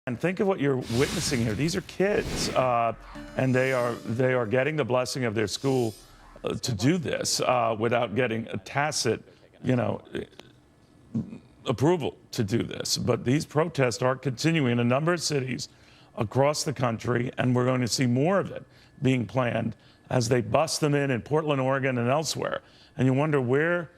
And think of what you're witnessing here. These are kids, and they are getting the blessing of their school to do this without getting a tacit, approval to do this. But these protests are continuing in a number of cities across the country, and we're going to see more of it being planned as they bust them in Portland, Oregon, and elsewhere. And you wonder where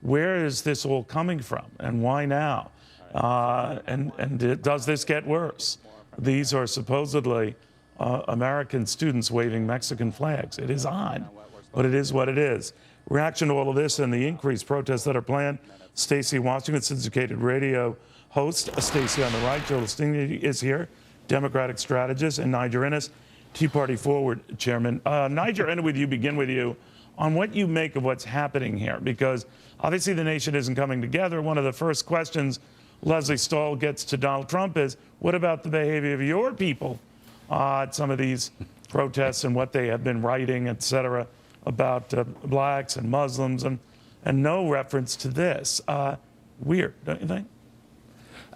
is this all coming from, and why now? And does this get worse? These are supposedly American students waving Mexican flags. It is odd, but it is what it is. Reaction to all of this and the increased protests that are planned, Stacy Washington, syndicated radio host. Stacy on the right, Joe Lestingi is here, Democratic strategist, and Niger Innis, Tea Party Forward chairman. Niger, begin with you on what you make of what's happening here, because obviously the nation isn't coming together. One of the first questions Leslie Stahl gets to Donald Trump is, what about the behavior of your people at some of these protests and what they have been writing, et cetera, about blacks and Muslims, and no reference to this. Weird, don't you think?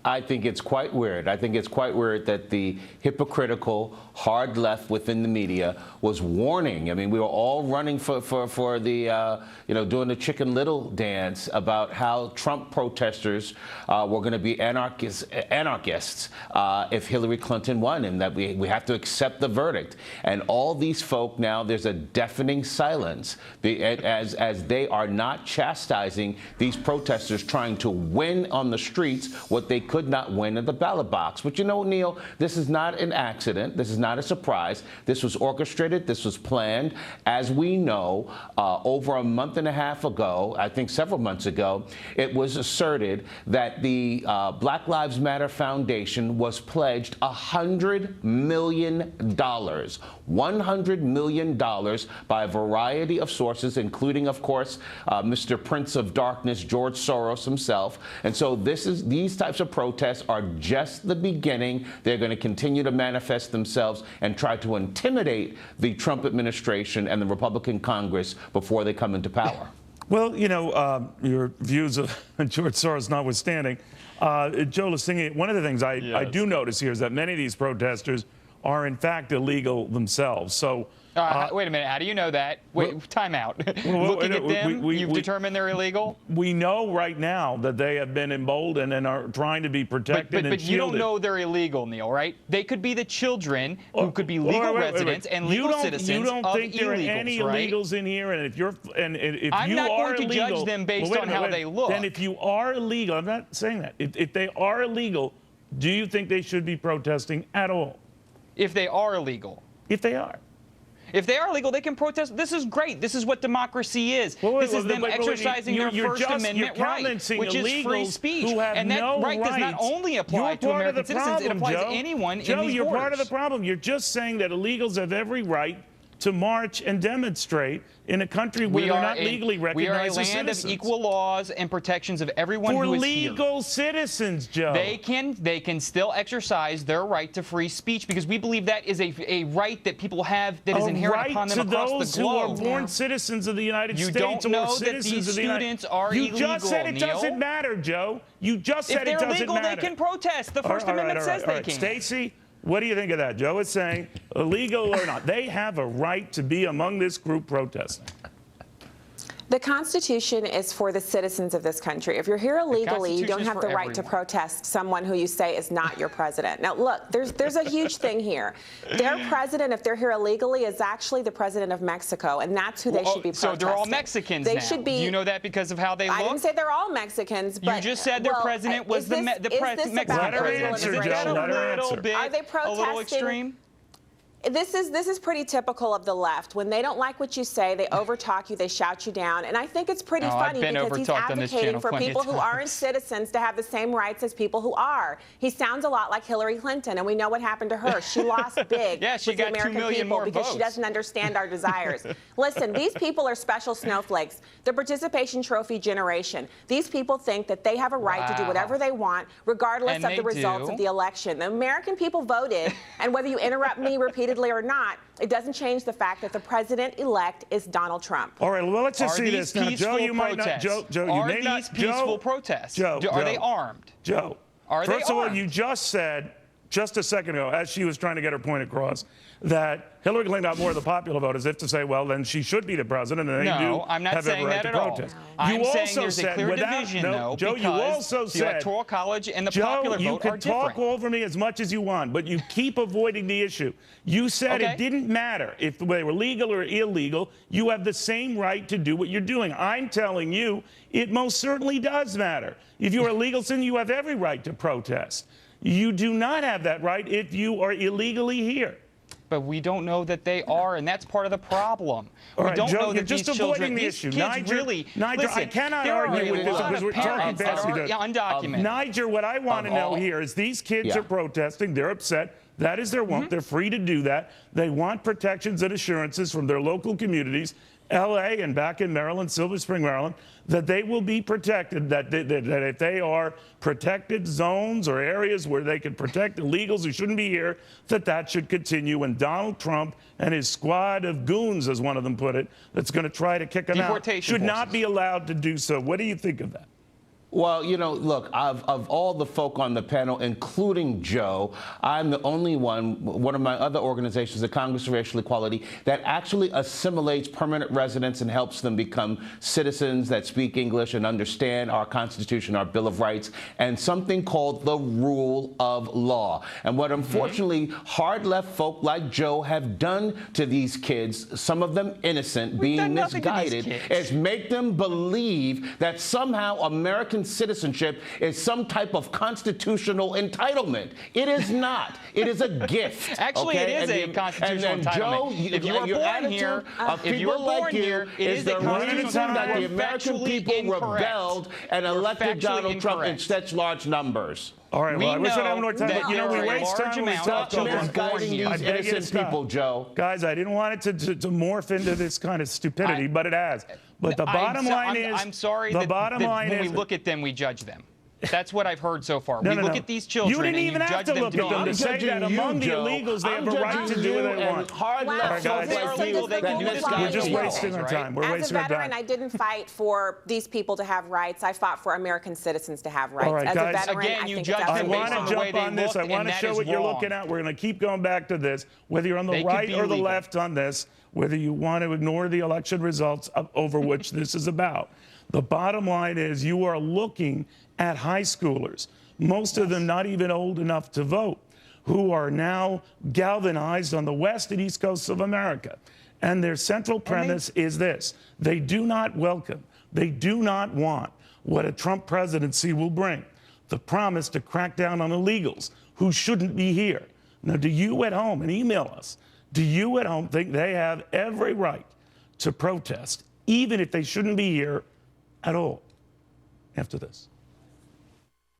I think it's quite weird. I think it's quite weird that the hypocritical, hard left within the media was warning. I mean, we were all running for the, doing the Chicken Little dance about how Trump protesters were going to be anarchists if Hillary Clinton won, and that we have to accept the verdict. And all these folk now, there's a deafening silence as they are not chastising these protesters trying to win on the streets what they could not win in the ballot box. But you know, Neil, this is not an accident. This is not a surprise. This was orchestrated. This was planned. As we know, over a month and a half ago, I think several months ago, it was asserted that the Black Lives Matter Foundation was pledged $100 million. $100 million by a variety of sources, including, of course, Mr. Prince of Darkness, George Soros himself. And so these types of protests are just the beginning. They're going to continue to manifest themselves and try to intimidate the Trump administration and the Republican Congress before they come into power. Well, your views of George Soros notwithstanding, Joe Lestingi, one of the things I do notice here is that many of these protesters are in fact illegal themselves. So wait a minute. How do you know that? Wait, time out. Looking at them, you've determined they're illegal? We know right now that they have been emboldened and are trying to be protected and shielded. But you don't know they're illegal, Neil, right? They could be the children who could be legal residents and legal citizens of illegals, You don't think there are any illegals in here? And if I'm not going to judge them based on how they look. Then if you are illegal, I'm not saying that. If they are illegal, do you think they should be protesting at all? If they are illegal. If they are. If they are illegal, they can protest. This is great. This is what democracy is. This is them exercising their First Amendment right, which is free speech. And that right does not only apply to American citizens. It applies to anyone in these borders. Joe, you're part of the problem. You're just saying that illegals have every right to march and demonstrate in a country where they're not legally recognized as citizens. We are a land of equal laws and protections of everyone who is here. For legal citizens, Joe. They can still exercise their right to free speech because we believe that is a right that people have that is inherent upon them across the globe. A right to those who are born citizens of the United States. You don't know that these students are illegal, You just said it Neil. doesn't matter, Joe. You just said it doesn't matter. If they're legal, they can protest. The First Amendment says they can. Stacy, what do you think of that? Joe is saying, illegal or not, they have a right to be among this group protesting. The Constitution is for the citizens of this country. If you're here illegally, you don't have the right to protest someone who you say is not your president. Now, look, there's a huge thing here. Their president, if they're here illegally, is actually the president of Mexico, and that's who they should be protesting. So they're all Mexicans now. Should be, do you know that because of how they look? I didn't say they're all Mexicans, but... You just said their president was the Mexican president. Let her answer, Joe. Let her answer. Are they protesting? A little extreme? This is pretty typical of the left. When they don't like what you say, they overtalk you, they shout you down. And I think it's pretty funny because he's advocating for people who aren't citizens to have the same rights as people who are. He sounds a lot like Hillary Clinton, and we know what happened to her. She lost big with the American people because she doesn't understand our desires. Listen, these people are special snowflakes. The participation trophy generation. These people think that they have a right to do whatever they want, regardless of the results of the election. The American people voted, and whether you interrupt me repeatedly or not, it doesn't change the fact that the president-elect is Donald Trump. All right, well, let's just see this now. Joe, you might not. Joe, you may not. Are these peaceful protests? Joe, are they armed? Joe, are they armed? First of all, you just said just a second ago, as she was trying to get her point across, that Hillary Clinton got more of the popular vote, as if to say, well, then she should be the president, and they do I'm not have saying every right that to at all. protest. I'm You saying also there's a said, clear without, division, no, though, Joe, you also the said, Electoral College and the popular Joe, you vote are could talk different. over me as much as you want, but you keep avoiding the issue. You said it didn't matter if they were legal or illegal. You have the same right to do what you're doing. I'm telling you, it most certainly does matter. If you're a legal citizen, you have every right to protest. You do not have that right if you are illegally here. But we don't know that they are, and that's part of the problem. All right, we don't Joe, know that you're just these avoiding children, the these issue. kids Niger, really. Niger, Listen, I cannot there argue with this because we're talking past each other. Undocumented. Niger, what I want to know here is these kids are protesting. They're upset. That is their want. They're free to do that. They want protections and assurances from their local communities, L.A. and back in Maryland, Silver Spring, Maryland, that they will be protected, that if they are protected zones or areas where they can protect illegals who shouldn't be here, that should continue. And Donald Trump and his squad of goons, as one of them put it, that's going to try to kick them out, should not be allowed to do so. What do you think of that? Well, you know, look, of all the folk on the panel, including Joe, I'm the only one of my other organizations, the Congress of Racial Equality, that actually assimilates permanent residents and helps them become citizens that speak English and understand our Constitution, our Bill of Rights, and something called the rule of law. And what unfortunately hard left folk like Joe have done to these kids, some of them innocent, being misguided, is make them believe that somehow American citizenship is some type of constitutional entitlement. It is not. It is a gift. Actually, it is a constitutional entitlement. Joe, if you were born here, if you were born here, it is the reason that the American people rebelled and elected Donald Trump in such large numbers. All right, well, I wish I had more time, but you know, we waste time when we talk over these innocent people, Joe. Guys, I didn't want it to morph into this kind of stupidity, but it has. But the bottom line is, I'm sorry that when we look at them, we judge them. That's what I've heard so far. We look at these children you didn't even have to look at them to say that among the illegals, they have a right to do what they want. Hard left We're just wasting our time. We're wasting our time. As a veteran, I didn't fight for these people to have rights. I fought for American citizens to have rights. All right, as guys. a veteran, Again, I you think judge I want to jump on this. I want to show what you're looking at. We're going to keep going back to this. Whether you're on the right or the left on this, whether you want to ignore the election results over which this is about. The bottom line is you are looking at high schoolers, most of them not even old enough to vote, who are now galvanized on the west and east coasts of America. And their central premise is this: they do not welcome, they do not want what a Trump presidency will bring, the promise to crack down on illegals who shouldn't be here. Now, do you at home, and email us, do you at home think they have every right to protest, even if they shouldn't be here at all? After this.